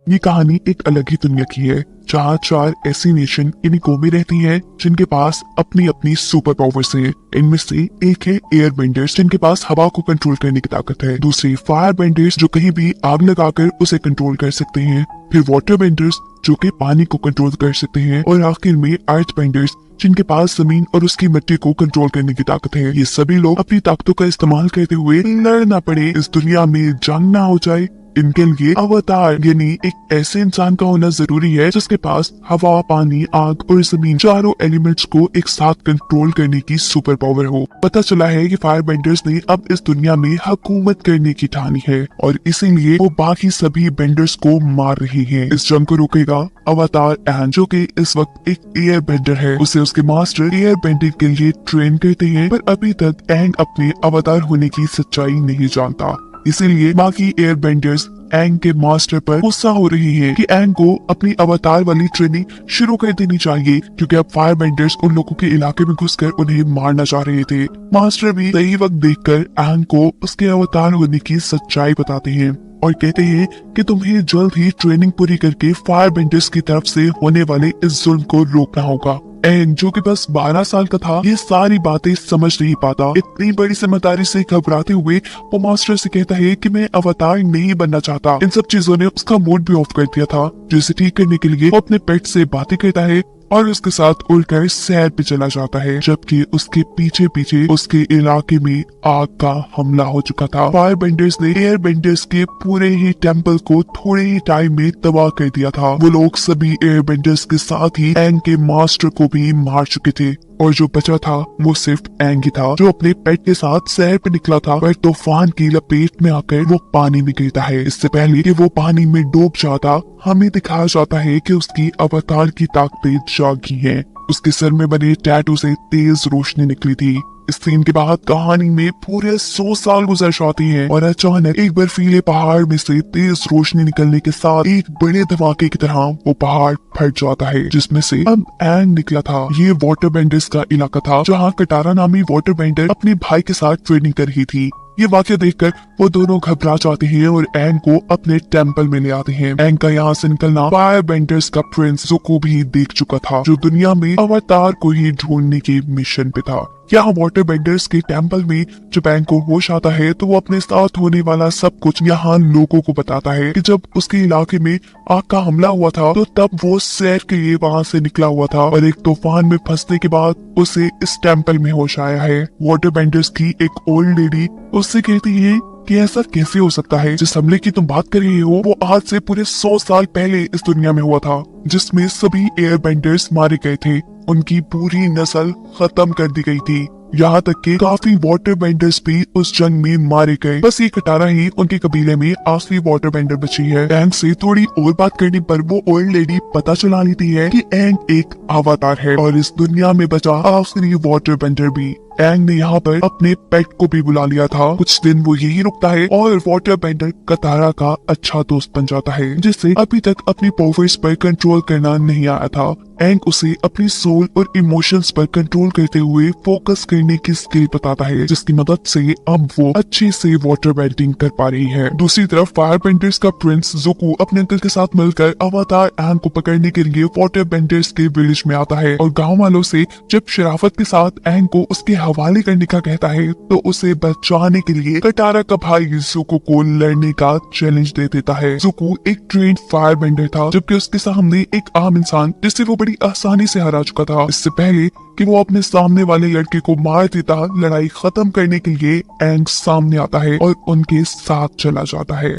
ये कहानी एक अलग ही दुनिया की है, जहाँ चार ऐसी नेशन इन इको में रहती हैं जिनके पास अपनी अपनी सुपर पावर्स हैं। इनमें से एक है एयर बेंडर्स, जिनके पास हवा को कंट्रोल करने की ताकत है। दूसरी फायर बेंडर्स, जो कहीं भी आग लगाकर उसे कंट्रोल कर सकते हैं। फिर वाटर बेंडर्स, जो कि पानी को कंट्रोल कर सकते हैं। और आखिर में अर्थ बेंडर्स, जिनके पास जमीन और उसकी मिट्टी को कंट्रोल करने की ताकत है। ये सभी लोग अपनी ताकतों का इस्तेमाल करते हुए लड़ना पड़े, इस दुनिया में जंग ना हो जाए, इनके लिए अवतार यानी एक ऐसे इंसान का होना जरूरी है जिसके पास हवा, पानी, आग और जमीन चारों एलिमेंट्स को एक साथ कंट्रोल करने की सुपर पावर हो। पता चला है कि फायर बेंडर्स ने अब इस दुनिया में हुकूमत करने की ठानी है और इसीलिए वो बाकी सभी बेंडर्स को मार रही है। इस जंग को रोकेगा अवतार एंग, जो कि इस वक्त एक एयर बेंडर है। उसे उसके मास्टर एयर बेंडिंग के लिए ट्रेन करते हैं, पर अभी तक एंग अपने अवतार होने की सच्चाई नहीं जानता। इसीलिए बाकी एयर बेंडर्स एंग के मास्टर पर गुस्सा हो रही है कि एंग को अपनी अवतार वाली ट्रेनिंग शुरू कर देनी चाहिए, क्योंकि अब फायर बेंडर्स उन लोगों के इलाके में घुसकर उन्हें मारना चाह रहे थे। मास्टर भी सही वक्त देखकर एंग को उसके अवतार होने की सच्चाई बताते हैं और कहते हैं कि तुम्हें जल्द ही ट्रेनिंग पूरी करके फायर बेंडर्स की तरफ से होने वाले इस जुल्म को रोकना होगा। एंग, जो कि बस 12 साल का था, ये सारी बातें समझ नहीं पाता। इतनी बड़ी जिम्मेदारी से घबराते हुए वो मास्टर से कहता है कि मैं अवतार नहीं बनना चाहता। इन सब चीजों ने उसका मूड भी ऑफ कर दिया था, जिसे ठीक करने के लिए वो अपने पेट से बातें करता है और उसके साथ उड़कर सैर पे चला जाता है, जबकि उसके पीछे पीछे उसके इलाके में आग का हमला हो चुका था। फायर बेंडर्स ने एयर बेंडर्स के पूरे ही टेम्पल को थोड़े ही टाइम में तबाह कर दिया था। वो लोग सभी एयर बेंडर्स के साथ ही एंग के मास्टर को भी मार चुके थे और जो बचा था वो सिर्फ एंग ही था, जो अपने पेट के साथ सैर पे निकला था। पर तूफान की लपेट में आकर वो पानी में गिरता है। इससे पहले कि वो पानी में डूब जाता, हमें दिखाया जाता है कि उसकी अवतार की ताकतें जागी हैं। उसके सर में बने टैटू से तेज रोशनी निकली थी। इस सीन के बाद कहानी में पूरे 100 साल गुजर जाते हैं और अचानक एक बर्फीले पहाड़ में से तेज रोशनी निकलने के साथ एक बड़े धमाके की तरह वो पहाड़ फट जाता है, जिसमें से अब एंग निकला था। ये वाटर बेंडर्स का इलाका था, जहाँ कटारा नामी वाटर बेंडर अपने भाई के साथ ट्रेनिंग कर रही थी। ये वाक्य देखकर वो दोनों घबरा जाते हैं और एंग को अपने टेम्पल में ले आते हैं। एंग का यहाँ से निकलना फायर बेंडर्स का प्रिंस ज़ुको भी देख चुका था, जो दुनिया में अवतार को ही ढूंढने के मिशन पे था। यहाँ वाटर बेंडर्स के टेम्पल में जब एंग को होश आता है तो वो अपने साथ होने वाला सब कुछ यहाँ लोगों को बताता है कि जब उसके इलाके में आग का हमला हुआ था तो तब वो सैर के लिए वहाँ से निकला हुआ था और एक तूफान में फंसने के बाद उसे इस टेम्पल में होश आया है। वाटर बेंडर्स की एक ओल्ड लेडी उससे कहती है कि ऐसा कैसे हो सकता है, जिस हमले की तुम बात कर रही हो वो आज से पूरे 100 साल पहले इस दुनिया में हुआ था, जिसमें सभी एयर बेंडर्स मारे गए थे। उनकी पूरी नस्ल खत्म कर दी गई थी, यहाँ तक कि काफी वाटर बेंडर्स भी उस जंग में मारे गए। बस ये कटारा ही उनके कबीले में आखिरी वाटर बेंडर बची है। एंग से थोड़ी और बात करने पर वो ओल्ड लेडी पता चला लेती है कि एंग एक अवतार है और इस दुनिया में बचा आखिरी वाटर बेंडर भी। एंग ने यहाँ पर अपने पेट को भी बुला लिया था। कुछ दिन वो यही रुकता है और वाटर बेंडर कतारा का अच्छा दोस्त बन जाता है, जिससे अभी तक अपनी पावर्स पर कंट्रोल करना नहीं आया था। एंग उसे अपनी सोल और इमोशंस पर कंट्रोल करते हुए फोकस करने की स्किल बताता है, जिसकी मदद से अब वो अच्छे से वाटर बेंडिंग कर पा रही है। दूसरी तरफ फायर बेंडर्स का प्रिंस ज़ुको अपने अंकल के साथ मिलकर अवतार एंग को पकड़ने के लिए वाटर बेंडर्स के विलेज में आता है और गाँव वालों से जब शराफत के साथ एंग को उसके हवाले करने का कहता है तो उसे बचाने के लिए कटारा का भाई ज़ुको को लड़ने का चैलेंज दे देता है। ज़ुको एक ट्रेंड फायर बेंडर था, जबकि उसके सामने एक आम इंसान जिससे वो बड़ी आसानी से हरा चुका था। इससे पहले कि वो अपने सामने वाले लड़के को मार देता, लड़ाई खत्म करने के लिए एंग सामने आता है और उनके साथ चला जाता है।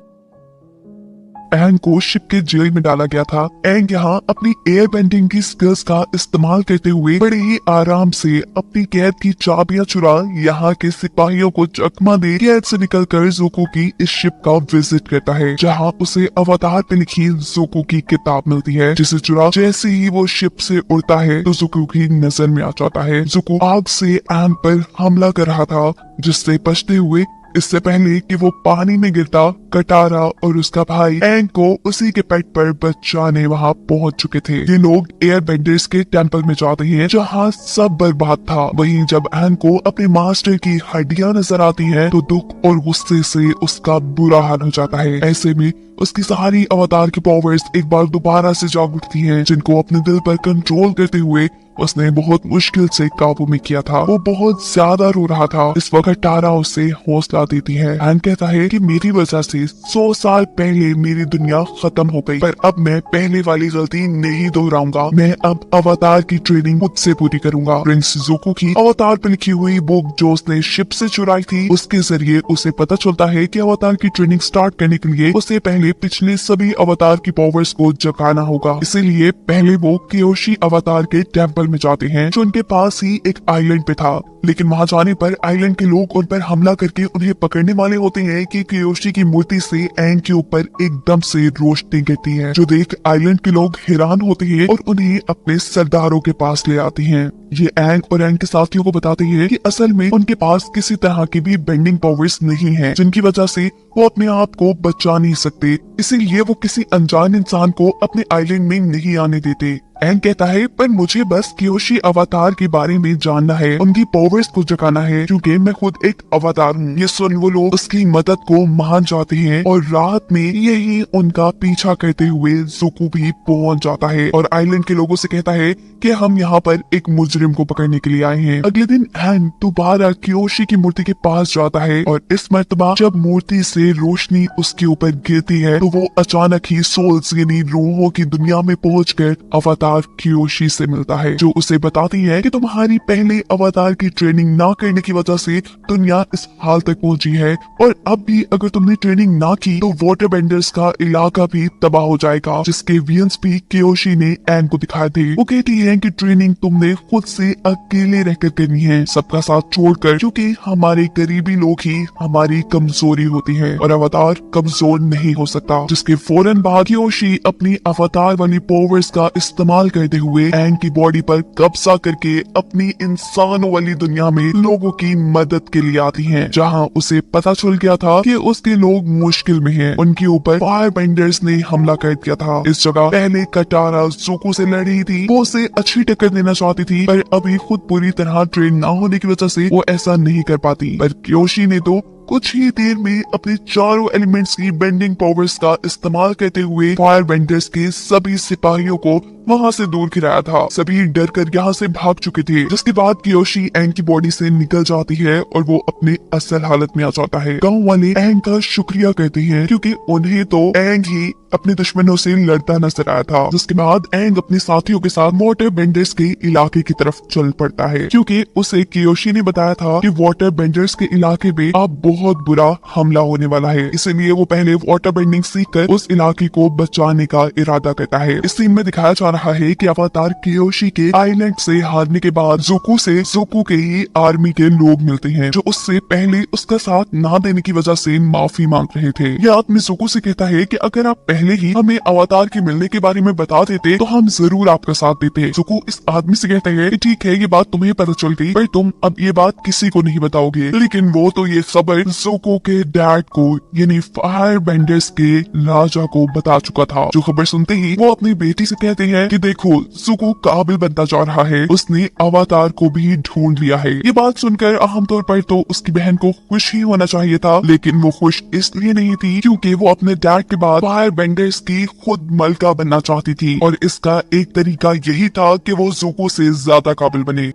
एंग को शिप के जेल में डाला गया था। एंग यहाँ अपनी एयर बेंडिंग की स्किल्स का इस्तेमाल करते हुए बड़े ही आराम से अपनी कैद की चाबियां चुरा यहाँ के सिपाहियों को चकमा दे कैद से निकलकर ज़ुको की इस शिप का विजिट करता है, जहाँ उसे अवतार पे लिखी ज़ुको की किताब मिलती है, जिसे चुरा जैसे ही वो शिप से उड़ता है तो ज़ुको की नजर में आ जाता है। ज़ुको आग से एंग पर हमला कर रहा था, जिससे बचते हुए इससे पहले कि वो पानी में गिरता, कटारा और उसका भाई एंग को उसी के पेट पर बचाने वहाँ पहुँच चुके थे। ये लोग एयर बेंडर्स के टेम्पल में जाते हैं, जहाँ सब बर्बाद था। वहीं जब एंग को अपने मास्टर की हड्डियां नजर आती हैं, तो दुख और गुस्से से उसका बुरा हाल हो जाता है। ऐसे में उसकी सारी अवतार की पावर्स एक बार दोबारा से जाग उठती हैं, जिनको अपने दिल पर कंट्रोल करते हुए उसने बहुत मुश्किल से काबू में किया था। वो बहुत ज्यादा रो रहा था। इस वक्त टारा उसे हौसला देती है। एंग कहता है कि मेरी वजह से 100 साल पहले मेरी दुनिया खत्म हो गई, पर अब मैं पहले वाली गलती नहीं दोहराऊंगा। मैं अब अवतार की ट्रेनिंग खुद से पूरी करूंगा। प्रिंस ज़ुको की अवतार पर लिखी हुई बुक जो उसने शिप से चुराई थी, उसके जरिए उसे पता चलता है कि अवतार की ट्रेनिंग स्टार्ट करने के लिए उसे पहले पिछले सभी अवतार की पावर्स को जगाना होगा। इसीलिए पहले वो कियोशी अवतार के टेम्पल में जाते हैं, जो उनके पास ही एक आइलैंड पे था। लेकिन वहां जाने पर आइलैंड के लोग उन पर हमला करके उन्हें पकड़ने वाले होते हैं कि कियोशी की मूर्ति से एंग के ऊपर एकदम से रोशनी गिरती है, जो देख आइलैंड के लोग हैरान होते हैं और उन्हें अपने सरदारों के पास ले आते हैं। ये एंग और एंग के साथियों को बताते हैं कि असल में उनके पास किसी तरह की भी बेंडिंग पावर्स नहीं है, जिनकी वजह से वो अपने आप को बचा नहीं सकते। इसीलिए वो किसी अनजान इंसान को अपने आइलैंड में नहीं आने देते। एंग कहता है पर मुझे बस कियोशी अवतार के बारे में जानना है, उनकी पावर्स को जगाना है, क्योंकि मैं खुद एक अवतार हूँ। ये सुन वो लोग उसकी मदद को मान जाते हैं और रात में यही उनका पीछा करते हुए ज़ुको भी पहुंच जाता है और आइलैंड के लोगों से कहता है कि हम यहाँ पर एक मुजरिम को पकड़ने के लिए आए हैं। अगले दिन एंग दोबारा कियोशी की मूर्ति के पास जाता है और इस मर्तबा जब मूर्ति से रोशनी उसके ऊपर गिरती है तो वो अचानक ही सोल्स यानी रूहों की दुनिया में पहुंचकर अवतार कियोशी से मिलता है, जो उसे बताती है कि तुम्हारी पहले अवतार की ट्रेनिंग ना करने की वजह से दुनिया इस हाल तक पहुंची है और अब भी अगर तुमने ट्रेनिंग ना की तो वाटर बेंडर्स का इलाका भी तबाह हो जाएगा, जिसके वियंस भी कियोशी ने एंग को दिखाए थे। वो कहती है कि ट्रेनिंग तुमने खुद से अकेले रहकर करनी है, सबका साथ छोड़कर, क्योंकि हमारे करीबी लोग ही हमारी कमजोरी होती है और अवतार कमजोर नहीं हो सकता। जिसके फौरन बाद कियोशी अपनी अवतार वाली पावर्स का इस्तेमाल करते हुए एंग की बॉडी पर कब्जा करके अपनी इंसानों वाली दुनिया में लोगों की मदद के लिए आती हैं, जहां उसे पता चल गया था कि उसके लोग मुश्किल में हैं। उनके ऊपर फायर बेंडर्स ने हमला कर दिया था। इस जगह पहले कटारा ज़ुको से लड़ रही थी, वो उसे अच्छी टक्कर देना चाहती थी, पर अभी खुद पूरी तरह ट्रेन ना होने की वजह से वो ऐसा नहीं कर पाती। पर कियोशी ने तो कुछ ही देर में अपने चारों एलिमेंट्स की बेंडिंग पावर्स का इस्तेमाल करते हुए फायर बेंडर्स के सभी सिपाहियों को वहां से दूर गिराया था। सभी डर कर यहाँ से भाग चुके थे, जिसके बाद कियोशी एंग की बॉडी से निकल जाती है और वो अपने असल हालत में आ जाता है। गांव वाले एंग का शुक्रिया करते हैं, क्योंकि उन्हें तो एंग ही अपने दुश्मनों से लड़ता नजर आया था। जिसके बाद एंग अपने साथियों के साथ वाटर बेंडर्स के इलाके की तरफ चल पड़ता है, क्योंकि उसे कियोशी ने बताया था कि वाटर बेंडर्स के इलाके में अब बहुत बुरा हमला होने वाला है। इसलिए वो पहले वाटर बेंडिंग सीखकर उस इलाके को बचाने का इरादा करता है। इस सीन में दिखाया जा रहा है कि अवतार कियोशी के आइलैंड से हारने के बाद ज़ुको के ही आर्मी के लोग मिलते हैं, जो उससे पहले उसका साथ ना देने की वजह से माफी मांग रहे थे। यह आदमी ज़ुको से कहता है कि अगर आप पहले ही हमें अवतार के मिलने के बारे में बता देते तो हम जरूर आपका साथ देते। ज़ुको इस आदमी से कहता है कि ठीक है, ये बात तुम्हें पता चल गई, पर तुम अब ये बात किसी को नहीं बताओगे। लेकिन वो तो ये खबर ज़ुको के डैड को यानी फायर बेंडर्स के राजा को बता चुका था, जो खबर सुनते ही वो अपनी बेटी से कहते हैं कि देखो ज़ुको काबिल बनता जा रहा है, उसने अवतार को भी ढूंढ लिया है। ये बात सुनकर आमतौर पर तो उसकी बहन को खुश ही होना चाहिए था, लेकिन वो खुश इसलिए नहीं थी क्योंकि वो अपने डैड के बाद फायर बेंडर्स की खुद मलका बनना चाहती थी और इसका एक तरीका यही था कि वो ज़ुको से ज्यादा काबिल बने।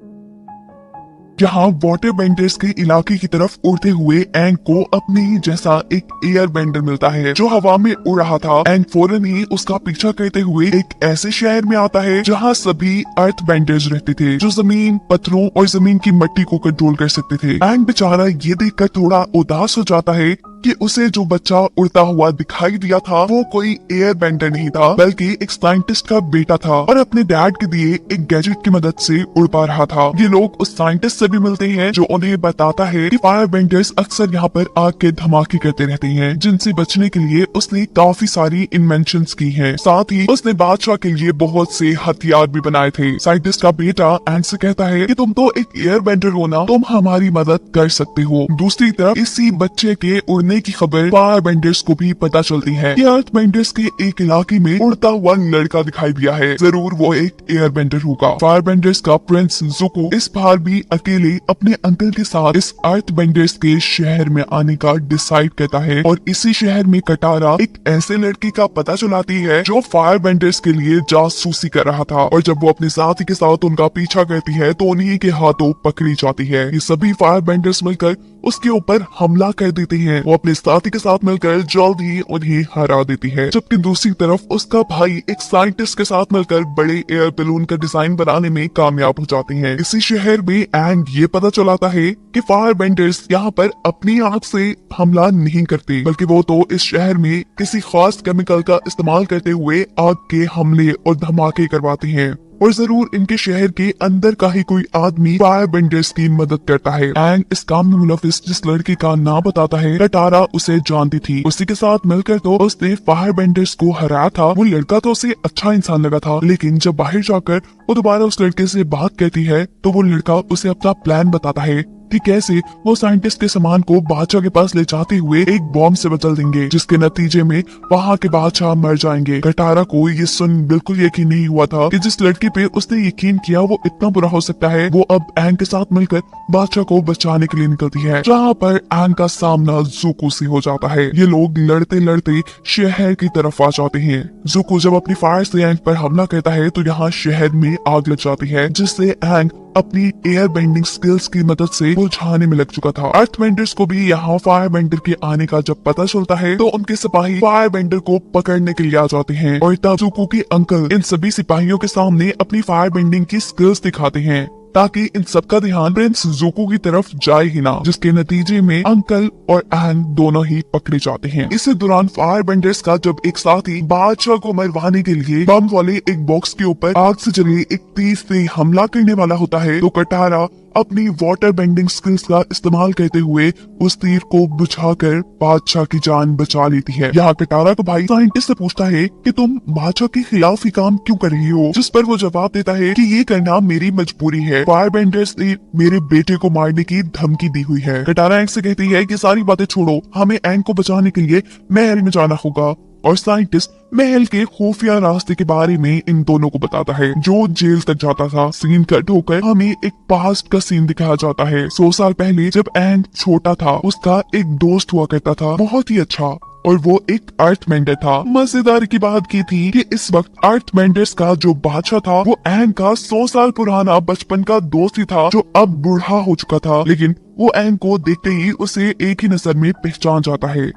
जहाँ वाटर बेंडर्स के इलाके की तरफ उड़ते हुए एंग को अपने ही जैसा एक एयर बेंडर मिलता है, जो हवा में उड़ रहा था। एंग फौरन ही उसका पीछा करते हुए एक ऐसे शहर में आता है जहाँ सभी अर्थ बेंडर्स रहते थे, जो जमीन, पत्थरों और जमीन की मिट्टी को कंट्रोल कर सकते थे। एंग बेचारा ये देखकर थोड़ा उदास हो जाता है कि उसे जो बच्चा उड़ता हुआ दिखाई दिया था वो कोई एयर बेंडर नहीं था, बल्कि एक साइंटिस्ट का बेटा था और अपने डैड के दिए एक गैजेट की मदद से उड़ पा रहा था। ये लोग उस साइंटिस्ट से भी मिलते हैं, जो उन्हें बताता है कि फायर बेंडर्स अक्सर यहाँ पर आग के धमाके करते रहते हैं, जिनसे बचने के लिए उसने काफी सारी इन्वेंशंस की हैं। साथ ही उसने बादशाह के लिए बहुत से हथियार भी बनाए थे। साइंटिस्ट का बेटा एंग से कहता है कि तुम तो एक एयर बेंडर हो ना, तुम हमारी मदद कर सकते हो। दूसरी तरफ इसी बच्चे के उड़ने होने की खबर फायर बेंडर्स को भी पता चलती है कि अर्थ बेंडर्स के एक इलाके में उड़ता हुआ लड़का दिखाई दिया है। जरूर वो एक एयर बेंडर होगा। फायर बेंडर्स का प्रिंस ज़ुको इस बार भी अकेले अपने अंकल के साथ इस अर्थ बेंडर्स के शहर में आने का डिसाइड करता है और इसी शहर में कटारा एक ऐसे लड़के का पता चलाती है जो फायर बेंडर्स के लिए जासूसी कर रहा था, और जब वो अपने साथी के साथ उनका पीछा करती है तो उन्हीं के हाथों पकड़ी जाती है। ये सभी फायर बेंडर्स मिलकर उसके ऊपर हमला कर देते हैं। वो अपने साथी के साथ मिलकर जल्द ही उन्हें हरा देती है, जबकि दूसरी तरफ उसका भाई एक साइंटिस्ट के साथ मिलकर बड़े एयर बैलून का डिजाइन बनाने में कामयाब हो जाते हैं। इसी शहर में एंग ये पता चलाता है कि फायर बेंडर्स यहाँ पर अपनी आंख से हमला नहीं करते, बल्कि वो तो इस शहर में किसी खास केमिकल का इस्तेमाल करते हुए आग के हमले और धमाके करवाते हैं। और जरूर इनके शहर के अंदर का ही कोई आदमी फायर बेंडर्स की मदद करता है। एंग इस काम में मुलविस जिस लड़के का नाम बताता है, कटारा उसे जानती थी। उसी के साथ मिलकर तो उसने फायर बेंडर्स को हराया था। वो लड़का तो उसे अच्छा इंसान लगा था, लेकिन जब बाहर जाकर वो दोबारा उस लड़के से बात करती है तो वो लड़का उसे अपना प्लान बताता है कि कैसे वो साइंटिस्ट के सामान को बादशाह के पास ले जाते हुए एक बॉम्ब से बदल देंगे, जिसके नतीजे में वहाँ के बादशाह मर जाएंगे। कटारा को ये सुन बिल्कुल यकीन नहीं हुआ था कि जिस लड़की पे उसने यकीन किया वो इतना बुरा हो सकता है। वो अब एंग के साथ मिलकर बादशाह को बचाने के लिए निकलती है, जहाँ पर एंग का सामना ज़ुको से हो जाता है। ये लोग लड़ते लड़ते शहर की तरफ आ जाते हैं। ज़ुको जब अपनी फायर से एंग पर हमला करता है तो यहाँ शहर में आग लग जाती है, जिससे एंग अपनी एयर बेंडिंग स्किल्स की मदद से बुझाने में लग चुका था। अर्थ बेंडर्स को भी यहाँ फायर बेंडर के आने का जब पता चलता है तो उनके सिपाही फायर बेंडर को पकड़ने के लिए आ जाते हैं, और तब ज़ुको के अंकल इन सभी सिपाहियों के सामने अपनी फायर बेंडिंग की स्किल्स दिखाते हैं, ताकि इन सबका ध्यान प्रिंस ज़ुको की तरफ जाए ही ना, जिसके नतीजे में अंकल और एंग दोनों ही पकड़े जाते हैं। इसी दौरान फायर बेंडर्स का जब एक साथी बादशाह को मरवाने के लिए बम वाले एक बॉक्स के ऊपर आग से जले एक तीर से हमला करने वाला होता है, तो कटारा अपनी वाटर बेंडिंग स्किल्स का इस्तेमाल करते हुए उस तीर को बुझाकर बादशाह की जान बचा लेती है। यहाँ कटारा का भाई साइंटिस्ट से पूछता है कि तुम बादशाह के खिलाफ ही काम क्यों कर रही हो, जिस पर वो जवाब देता है कि ये करना मेरी मजबूरी है। फायर बेंडर्स ने मेरे बेटे को मारने की धमकी दी हुई है। कटारा एंग से कहती है कि सारी बातें छोड़ो, हमें एंग को बचाने के लिए महल में जाना होगा, और साइंटिस्ट महल के खुफिया रास्ते के बारे में इन दोनों को बताता है जो जेल तक जाता था। सीन कट होकर हमें एक पास्ट का सीन दिखाया जाता है। 100 साल पहले जब एंग छोटा था, उसका एक दोस्त हुआ करता था, बहुत ही अच्छा, और वो एक अर्थ बेंडर था। मजेदार की बात की थी कि इस वक्त अर्थ बेंडर्स का जो बादशाह था वो एंग का 100 साल पुराना बचपन का दोस्त ही था, जो अब बूढ़ा हो चुका था, लेकिन वो एंग को देखते ही उसे एक ही नजर में पहचान जाता है।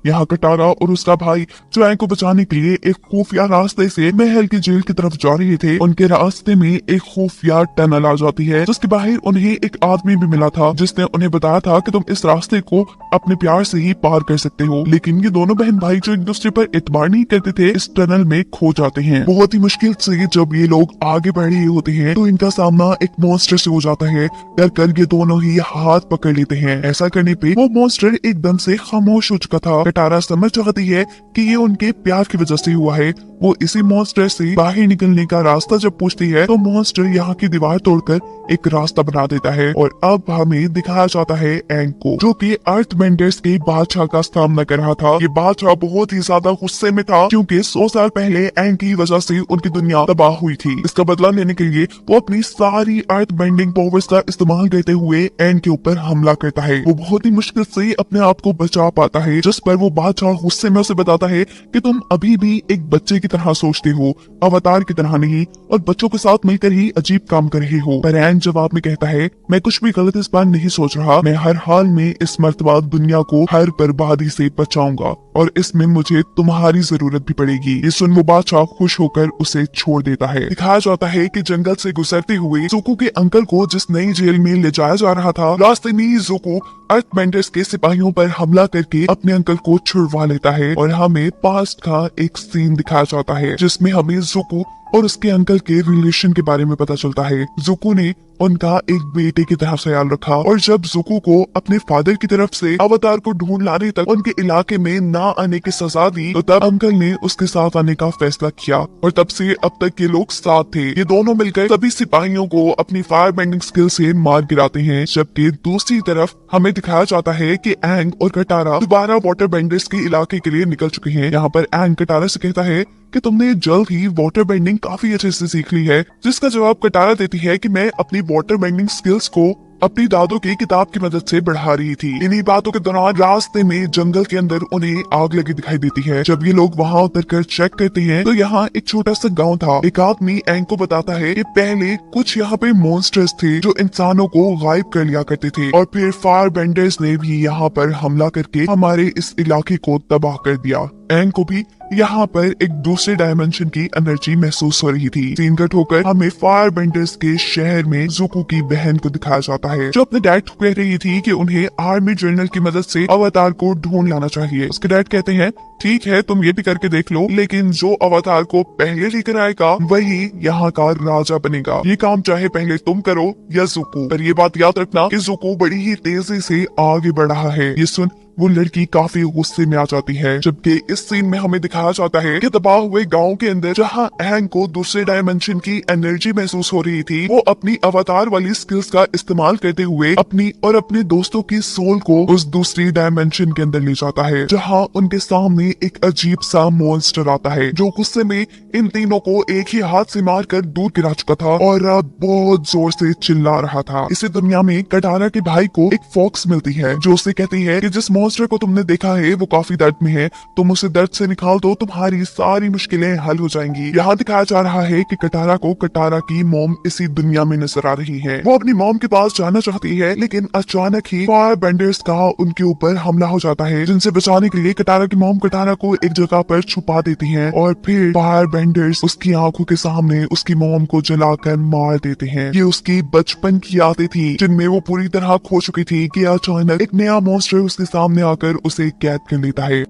यहाँ कटारा और उसका भाई जो एंग को बचाने के लिए एक खुफिया रास्ते से महल की जेल की तरफ जा रहे थे, उनके रास्ते में एक खुफिया टनल आ जाती है, जिसके बाहर उन्हें एक आदमी भी मिला था, जिसने उन्हें बताया था कि तुम इस रास्ते को अपने प्यार से ही पार कर सकते हो। लेकिन ये दोनों बहन भाई जो एक दूसरे पर इतबार नहीं करते थे, इस टनल में खो जाते हैं। बहुत ही मुश्किल से जब ये लोग आगे बढ़ रहे होते हैं तो इनका सामना एक मॉन्स्टर से हो जाता है। डर कर ये दोनों ही हाथ पकड़ लेते हैं। ऐसा करने पे वो मॉन्स्टर एकदम से खामोश हो चुका था। कटारा समझ जाती है कि ये उनके प्यार की वजह से हुआ है। वो इसी मॉन्स्टर से बाहर निकलने का रास्ता जब पूछती है तो मॉन्स्टर यहाँ की दीवार तोड़कर एक रास्ता बना देता है, और अब हमें दिखाया जाता है एंग को, जो कि अर्थ बेंडर्स के बादशाह का सामना कर रहा था। ये बादशाह बहुत ही ज्यादा गुस्से में था, क्योंकि 100 साल पहले एंग की वजह से उनकी दुनिया तबाह हुई थी। इसका बदला लेने के लिए वो अपनी सारी अर्थ बेंडिंग पावर्स का इस्तेमाल करते हुए एंग के ऊपर हमला करता है। वो बहुत ही मुश्किल से अपने आप को बचा पाता है, जिस पर वो बादशाह गुस्से में उसे बताता है कि तुम अभी भी एक बच्चे की तरह सोचते हो, अवतार की तरह नहीं, और बच्चों के साथ मिलकर ही अजीब काम कर रहे हो। पर एंग जवाब में कहता है, मैं कुछ भी गलत इस बार नहीं सोच रहा, मैं हर हाल में इस मर्तबा दुनिया को हर बर्बादी से बचाऊंगा, और इसमें मुझे तुम्हारी जरूरत भी पड़ेगी। ये सुन वो बादशाह खुश होकर उसे छोड़ देता है। दिखाया जाता है कि जंगल से गुजरते हुए ज़ुको के अंकल को जिस नई जेल में ले जाया जा रहा था, रास्ते में ही ज़ुको अर्थ बेंडर्स के सिपाहियों पर हमला करके अपने अंकल को छुड़वा लेता है, और हमें पास्ट का एक सीन दिखाया जाता है जिसमें हमें ज़ुको और उसके अंकल के रिलेशन के बारे में पता चलता है। जुको ने उनका एक बेटे की तरह ख्याल रखा और जब जुको को अपने फादर की तरफ से अवतार को ढूंढ लाने तक उनके इलाके में ना आने की सजा दी, तो तब अंकल ने उसके साथ आने का फैसला किया और तब से अब तक ये लोग साथ थे। ये दोनों मिलकर सभी सिपाहियों को अपनी फायर बेंडिंग स्किल से मार गिराते हैं, जबकि दूसरी तरफ हमें दिखाया जाता है कि एंग और कटारा दोबारा वाटर बेंडर्स के इलाके के लिए निकल चुके हैं। यहाँ पर एंग कटारा से कहता है कि तुमने जल्द ही वाटर बेंडिंग काफी अच्छे से सीख ली है, जिसका जवाब कटारा देती है कि मैं अपनी वाटर बेंडिंग स्किल्स को अपनी दादों की किताब की मदद से बढ़ा रही थी। इन्हीं बातों के दौरान रास्ते में जंगल के अंदर उन्हें आग लगी दिखाई देती है। जब ये लोग वहाँ उतरकर चेक करते हैं तो यहाँ एक छोटा सा गांव था। एक आदमी एंग को बताता है कि पहले कुछ यहाँ पे मॉन्स्टर्स थे जो इंसानों को गायब कर लिया करते थे और फिर फायर बेंडर्स ने भी यहाँ पर हमला करके हमारे इस इलाके को तबाह कर दिया। एंग को भी यहाँ पर एक दूसरे डायमेंशन की एनर्जी महसूस हो रही थी। सीन कट होकर हमें फायर बेंडर्स के शहर में जुको की बहन को दिखाया जाता है, जो अपने डैड को कह रही थी कि उन्हें आर्मी जनरल की मदद से अवतार को ढूंढ लाना चाहिए। उसके डैड कहते हैं ठीक है तुम ये भी करके देख लो, लेकिन जो अवतार को पहले लेकर आएगा वही यहाँ का राजा बनेगा। ये काम चाहे पहले तुम करो या जुको, पर ये बात याद रखना कि जुको बड़ी ही तेजी से आगे बढ़ रहा है। ये सुन वो लड़की काफी गुस्से में आ जाती है, जबकि इस सीन में हमें दिखाया जाता है कि तबाह हुए गांव के अंदर जहां एंग को दूसरे डायमेंशन की एनर्जी महसूस हो रही थी, वो अपनी अवतार वाली स्किल्स का इस्तेमाल करते हुए अपनी और अपने दोस्तों की सोल को उस दूसरी डायमेंशन के अंदर ले जाता है, जहां उनके सामने एक अजीब सा मॉन्स्टर आता है जो गुस्से में इन तीनों को एक ही हाथ से मारकर दूर गिरा चुका था और बहुत जोर से चिल्ला रहा था। इसी दुनिया में कटारा के भाई को एक फॉक्स मिलती है जो उसे कहती है कि जिस मॉन्स्टर को तुमने देखा है वो काफी दर्द में है, तुम उसे दर्द से निकाल दो, तुम्हारी सारी मुश्किलें हल हो जाएंगी। यहाँ दिखाया जा रहा है कि कटारा को कटारा की मॉम इसी दुनिया में नजर आ रही है। वो अपनी मॉम के पास जाना चाहती है, लेकिन अचानक ही फायर बेंडर्स का उनके ऊपर हमला हो जाता है, जिनसे बचाने के लिए कटारा की मॉम कटारा को एक जगह पर छुपा देती है और फिर फायर बेंडर्स उसकी आंखों के सामने उसकी मॉम को जलाकर मार देते हैं। ये उसकी बचपन की यादें थी जिनमें वो पूरी तरह खो चुकी थी कि अचानक एक नया मॉन्स्टर उसके सामने आकर उसे कैद कर लेता है।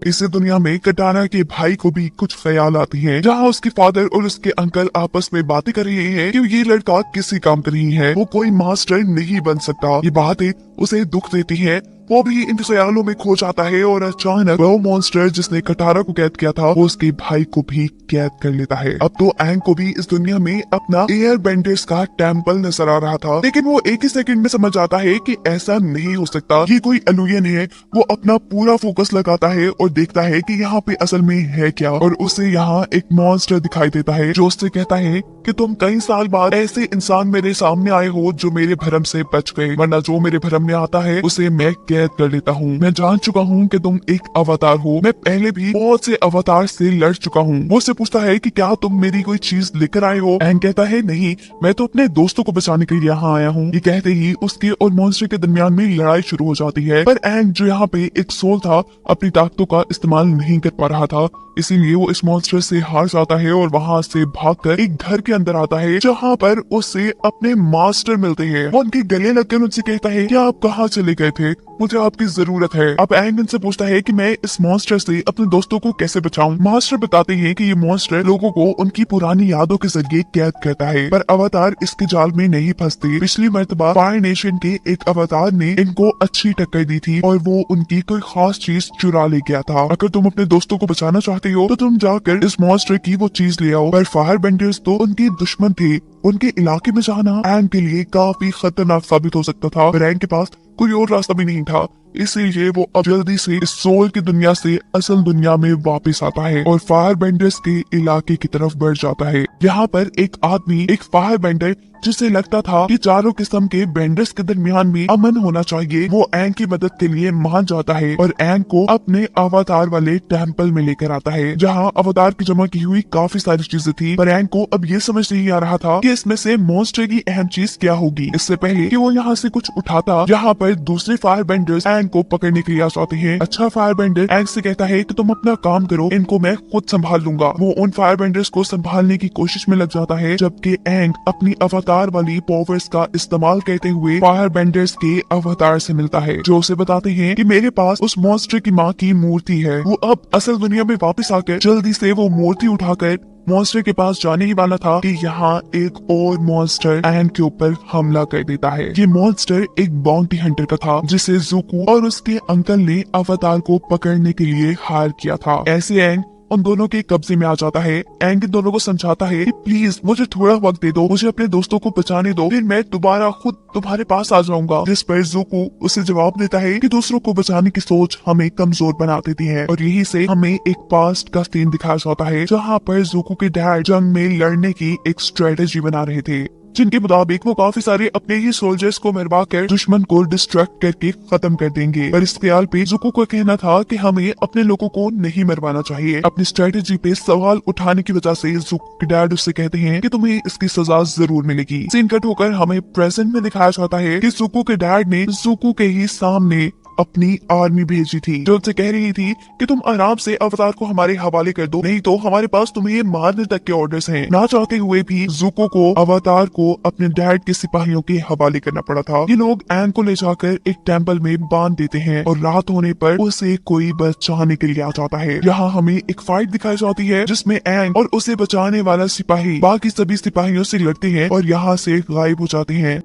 इस दुनिया में कटारा के भाई को भी कुछ ख्याल आती है, जहाँ उसके फादर और उसके अंकल आपस में बातें कर रहे हैं कि ये लड़का किसी काम का नहीं है, वो कोई मास्टर नहीं बन सकता। ये बातें उसे दुख देती है, वो भी इन ख्यालों में खो जाता है और अचानक वो मॉन्स्टर जिसने कटारा को कैद किया था वो उसके भाई को भी कैद कर लेता है। अब तो एंग को भी इस दुनिया में अपना एयर बेंडर्स का टेम्पल नजर आ रहा था, लेकिन वो एक ही सेकंड में समझ आता है कि ऐसा नहीं हो सकता, ये कोई एलुयन है। वो अपना पूरा फोकस लगाता है और देखता है कि यहाँ पे असल में है क्या, और उसे यहाँ एक मॉन्स्टर दिखाई देता है जो उससे कहता है कि तुम कई साल बाद ऐसे इंसान मेरे सामने आए हो जो मेरे भरम से बच गए, वरना जो मेरे भरम में आता है उसे मैं कैद कर लेता हूँ। मैं जान चुका हूँ कि तुम एक अवतार हो, मैं पहले भी बहुत से अवतार से लड़ चुका हूँ। वो उससे पूछता है कि क्या तुम मेरी कोई चीज लेकर आए हो? एंग कहता है नहीं, मैं तो अपने दोस्तों को बचाने के लिए यहाँ आया हूँ। ये कहते ही उसके और मॉन्स्टर के दरमियान में लड़ाई शुरू हो जाती है, पर एंग जो यहाँ पे एक सोल था अपनी ताकतों का इस्तेमाल नहीं कर पा रहा था, इसीलिए वो इस मॉन्स्टर से हार जाता है और वहाँ से भागकर एक घर के अंदर आता है जहाँ पर उसे अपने मास्टर मिलते हैं। वो उनके गले लगकर उनसे कहता है कि आप कहाँ चले गए थे, मुझे आपकी जरूरत है। अब एंग उनसे पूछता है कि मैं इस मॉन्स्टर से अपने दोस्तों को कैसे बचाऊं। मास्टर बताते हैं कि ये मॉन्स्टर लोगों को उनकी पुरानी यादों के जरिए कैद करता है, पर अवतार इसके जाल में नहीं फंसते। पिछली मर्तबा फायर नेशन के एक अवतार ने इनको अच्छी टक्कर दी थी और वो उनकी कोई खास चीज चुरा ले गया था। अगर तुम अपने दोस्तों को बचाना चाहते हो तो तुम जाकर इस मॉन्स्टर की वो चीज ले आओ। पर फायर बेंडर्स तो उनके दुश्मन थे, उनके इलाके में जाना एंग के लिए काफी खतरनाक साबित हो सकता था, पर एंग के पास कोई और रास्ता भी नहीं था। इसीलिए वो अब जल्दी से इस सोल की दुनिया से असल दुनिया में वापस आता है और फायर बेंडर्स के इलाके की तरफ बढ़ जाता है। यहाँ पर एक आदमी, एक फायर बेंडर जिसे लगता था कि चारों किस्म के बेंडर्स के दरमियान में अमन होना चाहिए, वो एंग की मदद के लिए मान जाता है और एंग को अपने अवतार वाले टेम्पल में लेकर आता है, जहाँ अवतार की जमा की हुई काफी सारी चीजें थी। पर एंग को अब ये समझ नहीं आ रहा था कि इसमें से मॉन्स्टर की अहम चीज क्या होगी। इससे पहले कि वो यहाँ से कुछ उठाता, यहाँ पर दूसरे फायर बेंडर्स एंग को पकड़ने के लिए आ जाते हैं। अच्छा फायर बेंडर एंग से कहता है कि तुम अपना काम करो, इनको मैं खुद संभाल लूंगा। वो उन फायर बेंडर्स को संभालने की कोशिश में लग जाता है, जबकि एंग अपनी अवतार वाली पावर्स का इस्तेमाल करते हुए फायर बेंडर्स के अवतार से मिलता है, जो उसे बताते हैं कि मेरे पास उस मॉन्स्टर की माँ की मूर्ति है। वो अब असल दुनिया में वापस आकर जल्दी से वो मूर्ति उठाकर मॉन्स्टर के पास जाने ही वाला था कि यहाँ एक और मॉन्स्टर एंग के ऊपर हमला कर देता है। ये मॉन्स्टर एक बाउंटी हंटर का था जिसे ज़ुको और उसके अंकल ने अवतार को पकड़ने के लिए हायर किया था। ऐसे एंग उन दोनों के कब्जे में आ जाता है। एंग इन दोनों को समझाता है कि प्लीज मुझे थोड़ा वक्त दे दो, मुझे अपने दोस्तों को बचाने दो, फिर मैं दोबारा खुद तुम्हारे पास आ जाऊंगा। जिस पर ज़ुको उसे जवाब देता है कि दूसरों को बचाने की सोच हमें कमजोर बना देती है। और यही से हमें एक पास्ट का सीन दिखाया जाता है जहाँ पर ज़ुको के डैड जंग में लड़ने की एक स्ट्रेटेजी बना रहे थे, जिनके मुताबिक वो काफी सारे अपने ही सोल्जर्स को मरवा कर दुश्मन को डिस्ट्रैक्ट करके खत्म कर देंगे। पर इस ख्याल पे ज़ुको का कहना था कि हमें अपने लोगों को नहीं मरवाना चाहिए। अपनी स्ट्रेटेजी पे सवाल उठाने की वजह से ज़ुको के डैड उससे कहते हैं कि तुम्हें इसकी सजा जरूर मिलेगी। सीन कट होकर हमें प्रेजेंट में दिखाया जाता है कि ज़ुको के डैड ने ज़ुको के ही सामने अपनी आर्मी भेजी थी जो उनसे कह रही थी कि तुम आराम से अवतार को हमारे हवाले कर दो, नहीं तो हमारे पास तुम्हें ये मारने तक के ऑर्डर्स हैं। ना चाहते हुए भी ज़ुको को अवतार को अपने डैड के सिपाहियों के हवाले करना पड़ा था। ये लोग एंग को ले जाकर एक टेम्पल में बांध देते हैं और रात होने पर उसे कोई बचाने के लिए आ जाता है। यहाँ हमें एक फाइट दिखाई जाती है जिसमें एंग और उसे बचाने वाला सिपाही बाकी सभी सिपाहियों से लड़ते हैं और यहाँ से गायब हो जाते हैं।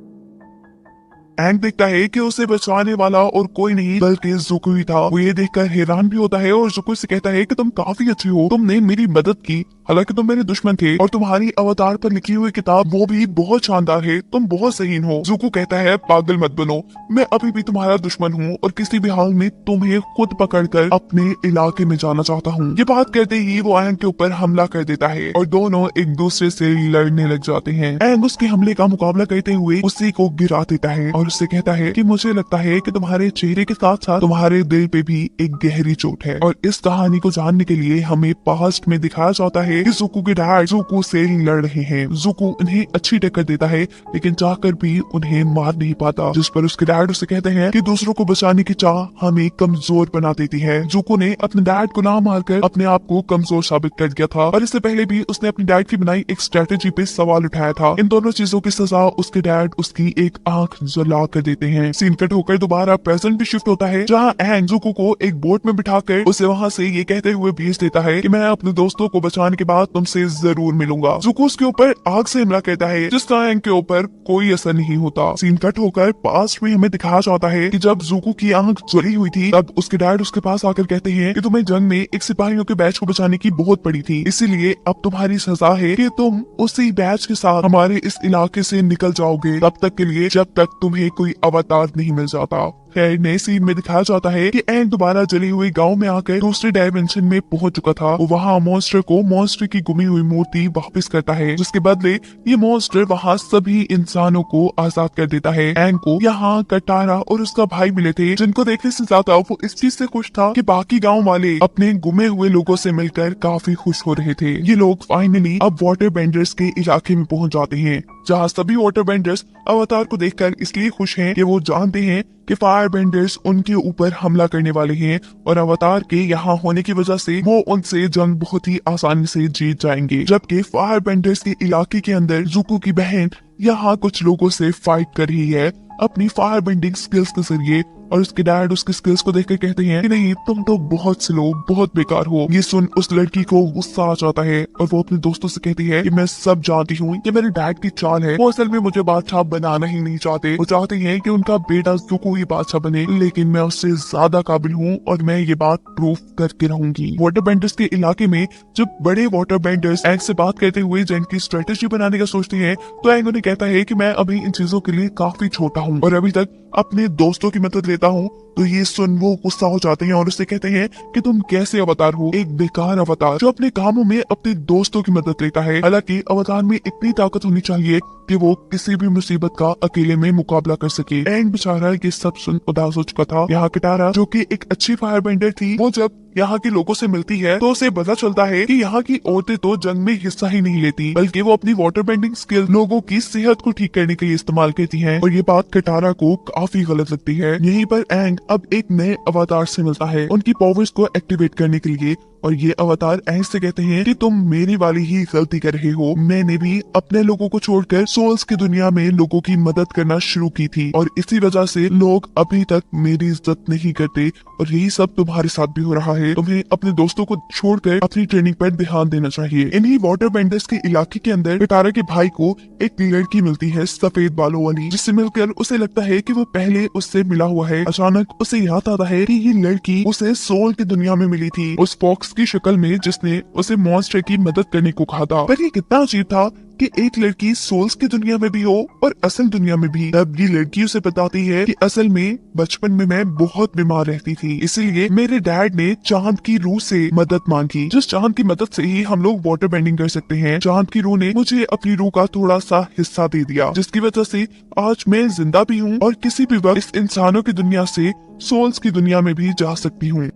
एंग देखता है कि उसे बचाने वाला और कोई नहीं बल्कि ज़ुको ही था। वो ये देखकर हैरान भी होता है और ज़ुको से कहता है कि तुम काफी अच्छे हो, तुमने मेरी मदद की, हालांकि तुम मेरे दुश्मन थे और तुम्हारी अवतार पर लिखी हुई किताब वो भी बहुत शानदार है, तुम बहुत सही हो। ज़ुको कहता है पागल मत बनो, मैं अभी भी तुम्हारा दुश्मन हूँ और किसी भी हाल में तुम्हें खुद पकड़कर अपने इलाके में जाना चाहता हूँ। ये बात कहते ही वो एंग के ऊपर हमला कर देता है और दोनों एक दूसरे से लड़ने लग जाते हैं। एंग उसके हमले का मुकाबला करते हुए उसी को गिरा देता है और उससे कहता है कि मुझे लगता है कि तुम्हारे चेहरे के साथ साथ तुम्हारे दिल पे भी एक गहरी चोट है। और इस कहानी को जानने के लिए हमें पास्ट में दिखाया जाता है कि ज़ुको के डैड ज़ुको से लड़ रहे हैं। ज़ुको उन्हें अच्छी टक्कर देता है लेकिन चाहकर भी उन्हें मार नहीं पाता, जिस पर उसके डैड उसे कहते हैं कि दूसरों को बचाने की चाह हमें कमजोर बना देती है। ज़ुको ने अपने डैड को ना मारकर अपने आप को कमजोर साबित कर दिया था और इससे पहले भी उसने अपनी डैड की बनाई एक स्ट्रेटेजी पे सवाल उठाया था। इन दोनों चीजों की सजा उसके डैड उसकी एक आंख जला कर देते हैं। सीन कट होकर दोबारा प्रेजेंट भी शिफ्ट होता है जहाँ एंग ज़ुको को एक बोट में बिठाकर उसे वहाँ से ये कहते हुए भेज देता है कि मैं अपने दोस्तों को बचाने के बाद तुमसे जरूर मिलूंगा। ज़ुको उसके ऊपर आग से हमला करता है जिसका एंग के ऊपर कोई असर नहीं होता। सीन कट होकर पास्ट में हमें दिखाया जाता है कि जब ज़ुको की आंख जली हुई थी तब उसके डैड उसके पास आकर कहते हैं कि तुम्हें जंग में एक सिपाहियों के बैच को बचाने की बहुत पड़ी थी, इसीलिए अब तुम्हारी सजा है कि तुम उसी बैच के साथ हमारे इस इलाके से निकल जाओगे तब तक के लिए जब तक तुम्हें कोई अवतार नहीं मिल जाता। खैर नए सीन में दिखाया जाता है कि एंग दोबारा जली हुई गांव में आकर दूसरे डायमेंशन में पहुंच चुका था। वो वहाँ मॉन्स्टर को मॉन्स्टर की गुमी हुई मूर्ति वापस करता है, जिसके बदले ये मॉन्स्टर वहाँ सभी इंसानों को आजाद कर देता है। एंग को यहाँ कटारा और उसका भाई मिले थे जिनको देखने से ज्यादा वो इस चीज से खुश था कि बाकी गाँव वाले अपने गुमे हुए लोगों से मिलकर काफी खुश हो रहे थे। ये लोग फाइनली अब वाटर बेंडर्स के इलाके में पहुंच जाते हैं जहाँ सभी वाटर बेंडर्स अवतार को देखकर इसलिए खुश हैं कि वो जानते हैं कि फायर बेंडर्स उनके ऊपर हमला करने वाले हैं और अवतार के यहाँ होने की वजह से वो उनसे जंग बहुत ही आसानी से जीत जाएंगे। जबकि फायर बेंडर्स के इलाके के अंदर ज़ुको की बहन यहाँ कुछ लोगों से फाइट कर रही है अपनी फायर बेंडिंग स्किल्स के जरिए और उसके डैड उसकी स्किल्स को देखकर कहते हैं कि नहीं तुम तो बहुत स्लो, बहुत बेकार हो। ये सुन उस लड़की को गुस्सा आ जाता है और वो अपने दोस्तों से कहती है कि मैं सब जानती हूँ, ये मेरे डैड की चाल है। वो असल में मुझे बादशाह बनाना ही नहीं चाहते, वो चाहते हैं कि उनका बेटा ज़ुको ही बादशाह बने, लेकिन मैं उससे ज्यादा काबिल हूँ और मैं ये बात प्रूव करके रहूंगी। वाटर बेंडर्स के इलाके में जब बड़े वाटर बेंडर्स एंग से बात करते हुए जंग की स्ट्रेटेजी बनाने का सोचते हैं तो एंग उन्हें कहता है कि मैं अभी इन चीजों के लिए काफी छोटा हूँ और अभी तक अपने दोस्तों की मदद लेता हूँ। तो ये सुन वो गुस्सा हो जाते हैं और उससे कहते हैं कि तुम कैसे अवतार हो, एक बेकार अवतार जो अपने कामों में अपने दोस्तों की मदद लेता है। हालांकि अवतार में इतनी ताकत होनी चाहिए कि वो किसी भी मुसीबत का अकेले में मुकाबला कर सके। एंग बेचारा ये सब सुन उदास हो चुका था। यहाँ कटारा जो कि एक अच्छी फायर बेंडर थी, वो जब यहाँ के लोगों से मिलती है तो उसे पता चलता है कि यहाँ की औरतें तो जंग में हिस्सा ही नहीं लेती, बल्कि वो अपनी वाटर बेंडिंग स्किल लोगों की सेहत को ठीक करने के लिए इस्तेमाल करती हैं। और ये बात कटारा को काफी गलत लगती है। यहीं पर एंग अब एक नए अवतार से मिलता है उनकी पावर्स को एक्टिवेट करने के लिए और ये अवतार एंग से कहते हैं कि तुम मेरी वाली ही गलती कर रहे हो, मैंने भी अपने लोगों को छोड़कर सोल्स की दुनिया में लोगों की मदद करना शुरू की थी और इसी वजह से लोग अभी तक मेरी इज्जत नहीं करते और यही सब तुम्हारे साथ भी हो रहा है। है तुम्हें अपने दोस्तों को छोड़कर अपनी ट्रेनिंग पर ध्यान देना चाहिए। इन्हीं वाटर बेंडर्स के इलाके के अंदर कटारा के भाई को एक लड़की मिलती है सफेद बालों वाली, जिससे मिलकर उसे लगता है कि वो पहले उससे मिला हुआ है। अचानक उसे याद आता है कि ये लड़की उसे सोल की दुनिया में मिली थी, उस फॉक्स की शक्ल में जिसने उसे मॉन्स्टर की मदद करने को कहा था। पर ये कितना अजीब था कि एक लड़की सोल्स की दुनिया में भी हो और असल दुनिया में भी। तब ये लड़की उसे बताती है कि असल में बचपन में मैं बहुत बीमार रहती थी, इसीलिए मेरे डैड ने चांद की रूह से मदद मांगी, जिस चांद की मदद से ही हम लोग वाटर बेंडिंग कर सकते हैं। चांद की रूह ने मुझे अपनी रूह का थोड़ा सा हिस्सा दे दिया, जिसकी वजह से आज मैं जिंदा भी हूँ और किसी भी वक्त इस इंसानों की दुनिया से सोल्स की दुनिया में भी जा सकती हूँ।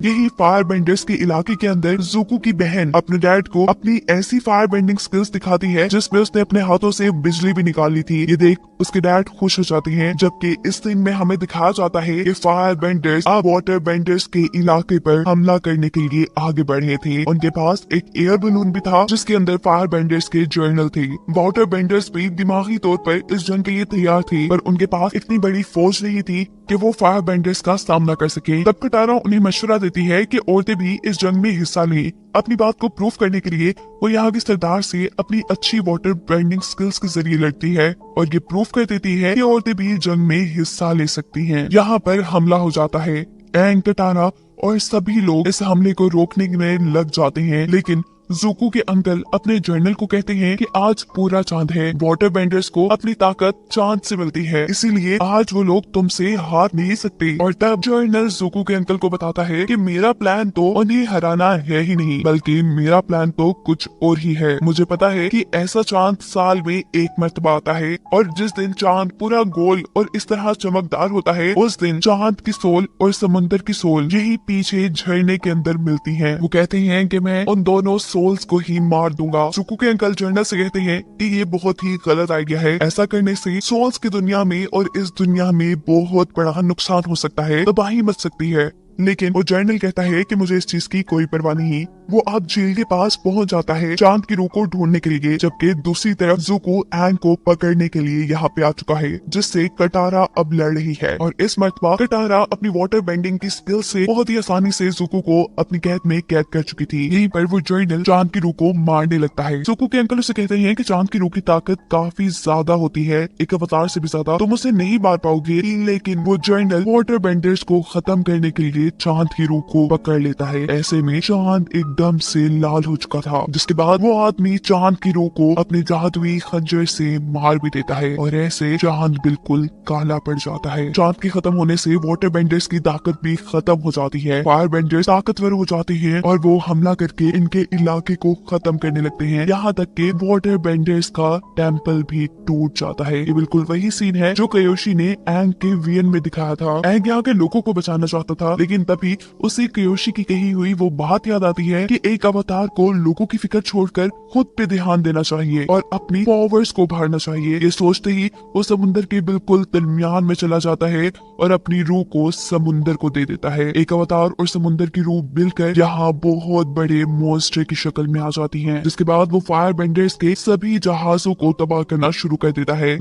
यही फायर बेंडर्स के इलाके के अंदर ज़ुको की बहन अपने डैड को अपनी ऐसी फायर बेंडिंग स्किल्स दिखाती है जिसमें उसने अपने हाथों से बिजली भी निकाली थी। ये देख उसके डैड खुश हो जाते हैं, जबकि इस सीन में हमें दिखाया जाता है कि फायर बेंडर्स अब वाटर बेंडर्स के इलाके पर हमला करने के लिए आगे बढ़े थे। उनके पास एक एयर बलून भी था जिसके अंदर फायर बेंडर्स के जर्नल थे। वाटर बेंडर्स भी दिमागी तौर पर इस जंग के लिए तैयार थे, पर उनके पास इतनी बड़ी फौज नहीं थी कि वो फायर बेंडर्स का सामना कर सके। तब कटारा उन्हें मशवरा देती है कि औरतें भी इस जंग में हिस्सा लें। अपनी बात को प्रूफ करने के लिए वो यहाँ के सरदार से अपनी अच्छी वाटर बेंडिंग स्किल्स के जरिए लड़ती है और ये प्रूफ कर देती है कि औरतें भी जंग में हिस्सा ले सकती हैं। यहाँ पर हमला हो जाता है। एंग, कटारा और सभी लोग इस हमले को रोकने में लग जाते हैं, लेकिन ज़ुको के अंकल अपने जर्नल को कहते हैं कि आज पूरा चांद है। वाटर बेंडर्स को अपनी ताकत चांद से मिलती है, इसीलिए आज वो लोग तुमसे हार नहीं सकते। और तब जर्नल ज़ुको के अंकल को बताता है कि मेरा प्लान तो उन्हें हराना है ही नहीं, बल्कि मेरा प्लान तो कुछ और ही है। मुझे पता है कि ऐसा चांद साल में एक मर्तबा आता है और जिस दिन चांद पूरा गोल और इस तरह चमकदार होता है, उस दिन चांद की सोल और समुन्द्र की सोल यही पीछे झरने के अंदर मिलती है। वो कहते हैं कि मैं उन दोनों सोल्स को ही मार दूंगा। ज़ुको के अंकल जर्नल से कहते हैं कि ये बहुत ही गलत आइडिया है। ऐसा करने से सोल्स की दुनिया में और इस दुनिया में बहुत बड़ा नुकसान हो सकता है, तबाही मच सकती है। लेकिन वो जर्नल कहता है कि मुझे इस चीज की कोई परवाह नहीं। वो अब झील के पास पहुंच जाता है चांद की रूह को ढूंढने के लिए, जबकि दूसरी तरफ ज़ुको एंग को पकड़ने के लिए यहाँ पे आ चुका है, जिससे कटारा अब लड़ रही है। और इस मर्तबा कटारा अपनी वाटर बेंडिंग की स्किल से बहुत ही आसानी से ज़ुको को अपनी कैद में कैद कर चुकी थी। यहीं पर वो जर्नल चांद की रूह को मारने लगता है। ज़ुको के अंकल उसे कहते हैं कि चांद की रूह की ताकत काफी ज्यादा होती है, एक अवतार से भी ज्यादा, तुम उसे नहीं मार पाओगे। लेकिन वो जर्नल वाटर बेंडर्स को खत्म करने के लिए चांद की रूह को पकड़ लेता है। ऐसे में चांद एकदम से लाल हो चुका था, जिसके बाद वो आदमी चांद की रूह को अपने जादुई खंजर से मार भी देता है और ऐसे चांद बिल्कुल काला पड़ जाता है। चांद के खत्म होने से वाटर बेंडर्स की ताकत भी खत्म हो जाती है। फायर बेंडर्स ताकतवर हो जाते हैं और वो हमला करके इनके इलाके को खत्म करने लगते हैं। यहाँ तक के वाटर बेंडर्स का टेम्पल भी टूट जाता है। ये बिल्कुल वही सीन है जो कियोशी ने एंग के वीएन में दिखाया था। एंग यहाँ के लोगों को बचाना चाहता था, लेकिन तभी उसे कियोशी की कही हुई वो बात याद आती है कि एक अवतार को लोगों की फिक्र छोड़कर खुद पे ध्यान देना चाहिए और अपनी पावर्स को उभारना चाहिए। ये सोचते ही वो समुंदर के बिल्कुल दरमियान में चला जाता है और अपनी रूह को समुंदर को दे देता है। एक अवतार और समुंदर की रूह मिलकर यहाँ बहुत बड़े मॉन्स्टर की शक्ल में आ जाती हैं, जिसके बाद वो फायर बेंडर्स के सभी जहाजों को तबाह करना शुरू कर देता है।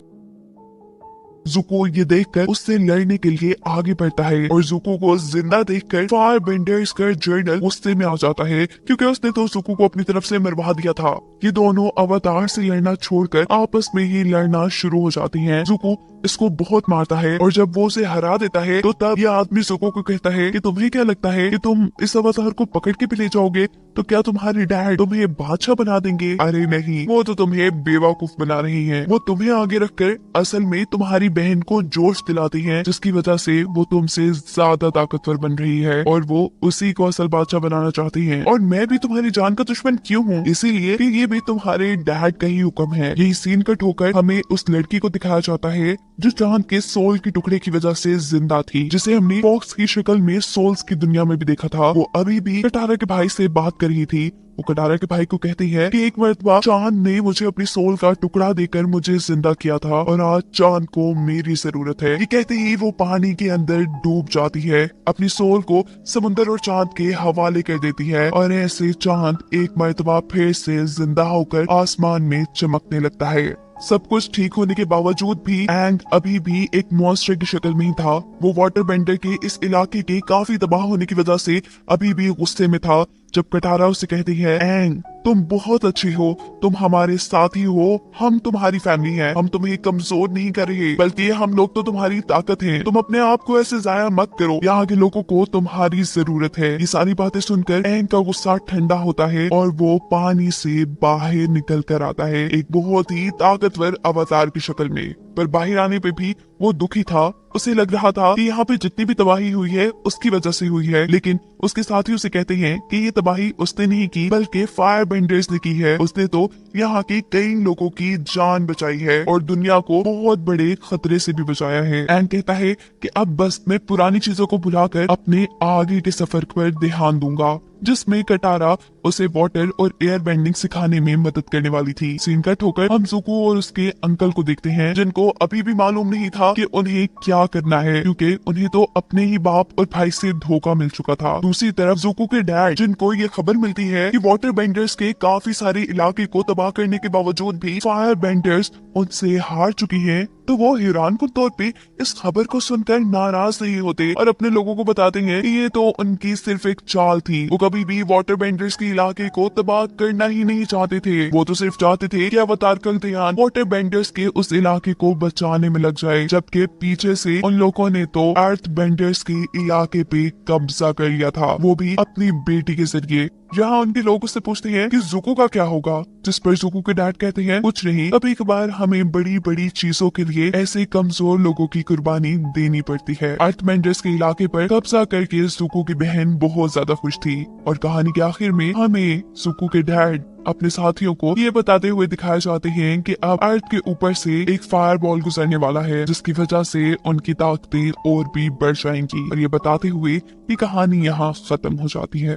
ज़ुको ये देखकर उससे लड़ने के लिए आगे बढ़ता है और ज़ुको को जिंदा देखकर फायर बेंडर्स का जर्नल गुस्से में आ जाता है, क्योंकि उसने तो ज़ुको को अपनी तरफ से मरवा दिया था। ये दोनों अवतार से लड़ना छोड़कर आपस में ही लड़ना शुरू हो जाती हैं। ज़ुको इसको बहुत मारता है और जब वो उसे हरा देता है तो तब ये आदमी ज़ुको को कहता है कि तुम्हें क्या लगता है कि तुम इस अवतार को पकड़ के भी ले जाओगे तो क्या तुम्हारे डैड तुम्हें बादशाह बना देंगे? अरे नहीं, वो तो तुम्हें बेवकूफ बना रही हैं। वो तुम्हें आगे रखकर असल में तुम्हारी बहन को जोश दिलाती हैं, जिसकी वजह से वो तुमसे ज्यादा ताकतवर बन रही है और वो उसी को असल बादशाह बनाना चाहती हैं। और मैं भी तुम्हारी जान का दुश्मन क्यों हूँ? इसीलिए कि ये भी तुम्हारे डैड का ही हुक्म है। यही सीन कट होकर हमें उस लड़की को दिखाया जाता है जो चांद के सोल के टुकड़े की वजह से जिंदा थी, जिसे हमने फॉक्स की शक्ल में सोल्स की दुनिया में भी देखा था। वो अभी भी कटारा के भाई से बात कर रही थी। वो कटारा के भाई को कहती है कि एक मर्तबा चांद ने मुझे अपनी सोल का टुकड़ा देकर मुझे जिंदा किया था और आज चांद को मेरी जरूरत है। ये कहते ही वो पानी के अंदर डूब जाती है, अपनी सोल को समुंदर और चांद के हवाले कर देती है और ऐसे चांद एक मर्तबा फिर से जिंदा होकर आसमान में चमकने लगता है। सब कुछ ठीक होने के बावजूद भी एंग अभी भी एक मॉन्स्टर की शक्ल में ही था। वो वाटर बेंडर के इस इलाके के काफी तबाह होने की वजह से अभी भी गुस्से में था। जब कटारा उसे कहती है, एंग तुम बहुत अच्छी हो, तुम हमारे साथी हो, हम तुम्हारी फैमिली हैं, हम तुम्हें कमजोर नहीं कर रहे, बल्कि हम लोग तो तुम्हारी ताकत हैं, तुम अपने आप को ऐसे जाया मत करो, यहाँ के लोगों को तुम्हारी जरूरत है। ये सारी बातें सुनकर एंग का गुस्सा ठंडा होता है और वो पानी से बाहर निकल कर आता है एक बहुत ही ताकतवर अवतार की शक्ल में। पर बाहर आने पे भी वो दुखी था। उसे लग रहा था कि यहाँ पे जितनी भी तबाही हुई है उसकी वजह से हुई है, लेकिन उसके साथी उसे कहते हैं कि ये तबाही उसने नहीं की बल्कि फायर बेंडर्स ने की है। उसने तो यहाँ के कई लोगों की जान बचाई है और दुनिया को बहुत बड़े खतरे से भी बचाया है। एंड कहता है कि अब बस मैं पुरानी चीजों को भुलाकर अपने आगे के सफर पर ध्यान दूंगा, जिसमें कटारा उसे वाटर और एयर बेंडिंग सिखाने में मदद करने वाली थी। सीन कट होकर हम जुको और उसके अंकल को देखते हैं, जिनको अभी भी मालूम नहीं था कि उन्हें क्या करना है, क्योंकि उन्हें तो अपने ही बाप और भाई से धोखा मिल चुका था। दूसरी तरफ जुको के डैड, जिनको ये खबर मिलती है कि वाटर बेंडर्स के काफी सारे इलाके को तबाह करने के बावजूद भी फायर बेंडर्स उनसे हार चुकी है, तो वो हैरान कुन तौर पे इस खबर को सुनकर नाराज नहीं होते और अपने लोगों को बताते हैं कि ये तो उनकी सिर्फ एक चाल थी। वो कभी भी वाटर बेंडर्स के इलाके को तबाह करना ही नहीं चाहते थे, वो तो सिर्फ चाहते थे कि अवतार का ध्यान वाटर बेंडर्स के उस इलाके को बचाने में लग जाए, जबकि पीछे से उन लोगों ने तो अर्थ बेंडर्स के इलाके पे कब्जा कर लिया था, वो भी अपनी बेटी के जरिए। यहाँ उनके लोग उससे पूछते हैं कि जुको का क्या होगा, जिस पर जुको के डैड कहते हैं कुछ नहीं, कभी कभार हमें बड़ी बड़ी चीजों के लिए ऐसे कमजोर लोगों की कुर्बानी देनी पड़ती है। अर्थमेंडर्स के इलाके पर कब्जा करके जुको की बहन बहुत ज्यादा खुश थी और कहानी के आखिर में हमें जुको के डैड अपने साथियों को ये बताते हुए दिखाए जाते हैं कि अब अर्थ के ऊपर से एक फायर बॉल गुजरने वाला है, जिसकी वजह से उनकी ताकतें और भी बढ़ जाएंगी। और ये बताते हुए ये कहानी यहाँ खत्म हो जाती है।